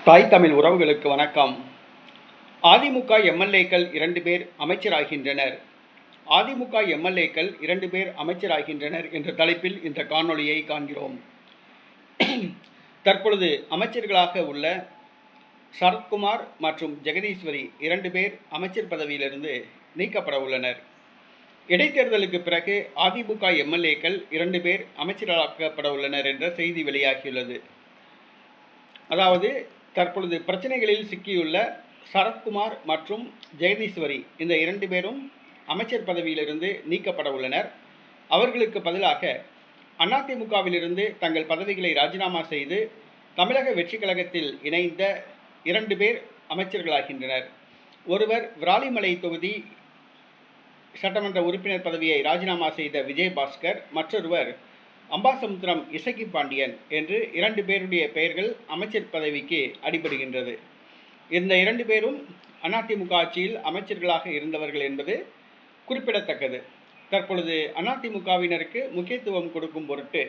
தாய் தமிழ் உறவுகளுக்கு வணக்கம். அதிமுக எம்எல்ஏக்கள் 2 பேர் அமைச்சராகின்றனர். அதிமுக எம்எல்ஏக்கள் 2 பேர் அமைச்சராகின்றனர் என்ற தலைப்பில் இந்த காணொளியை காண்கிறோம். தற்பொழுது அமைச்சர்களாக உள்ள சரத்குமார் மற்றும் ஜெகதீஸ்வரி 2 பேர் அமைச்சர் பதவியிலிருந்து நீக்கப்பட உள்ளனர். இடைத்தேர்தலுக்கு பிறகு அதிமுக எம்எல்ஏக்கள் 2 பேர் அமைச்சராக்கப்பட உள்ளனர் என்ற செய்தி வெளியாகியுள்ளது. அதாவது தற்பொழுது பிரச்சனைகளில் சிக்கியுள்ள சரத்குமார் மற்றும் ஜெகதீஸ்வரி இந்த 2 பேரும் அமைச்சர் பதவியிலிருந்து நீக்கப்பட உள்ளனர். அவர்களுக்கு பதிலாக அதிமுகவிலிருந்து தங்கள் பதவிகளை ராஜினாமா செய்து தமிழக வெற்றி கழகத்தில் இணைந்த 2 பேர் அமைச்சர்களாகின்றனர். ஒருவர் விராலிமலை தொகுதி சட்டமன்ற உறுப்பினர் பதவியை ராஜினாமா செய்த விஜயபாஸ்கர், மற்றொருவர் அம்பாசமுத்திரம் இசக்கி பாண்டியன் என்று 2 பேருடைய பெயர்கள் அமைச்சர் பதவிக்கு அடிபடுகின்றது. இந்த 2 பேரும் அதிமுக ஆட்சியில் அமைச்சர்களாக இருந்தவர்கள் என்பது குறிப்பிடத்தக்கது. தற்பொழுது அதிமுகவினருக்கு முக்கியத்துவம் கொடுக்கும் பொருட்டு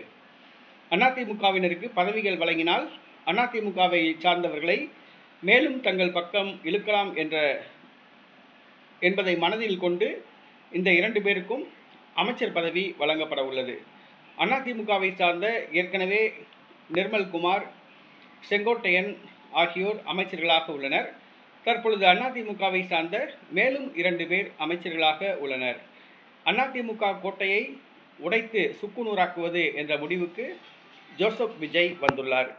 அதிமுகவினருக்கு பதவிகள் வழங்கினால் அதிமுகவை சார்ந்தவர்களை மேலும் தங்கள் பக்கம் இழுக்கலாம் என்பதை மனதில் கொண்டு இந்த 2 பேருக்கும் அமைச்சர் பதவி வழங்கப்பட உள்ளது. அதிமுகவை சார்ந்த ஏற்கனவே நிர்மல்குமார், செங்கோட்டையன் ஆகியோர் அமைச்சர்களாக உள்ளனர். தற்பொழுது அதிமுகவை சார்ந்த மேலும் 2 பேர் அமைச்சர்களாக உள்ளனர். அதிமுக கோட்டையை உடைத்து சுக்குநூறாக்குவது என்ற முடிவுக்கு ஜோசப் விஜய் வந்துள்ளார்.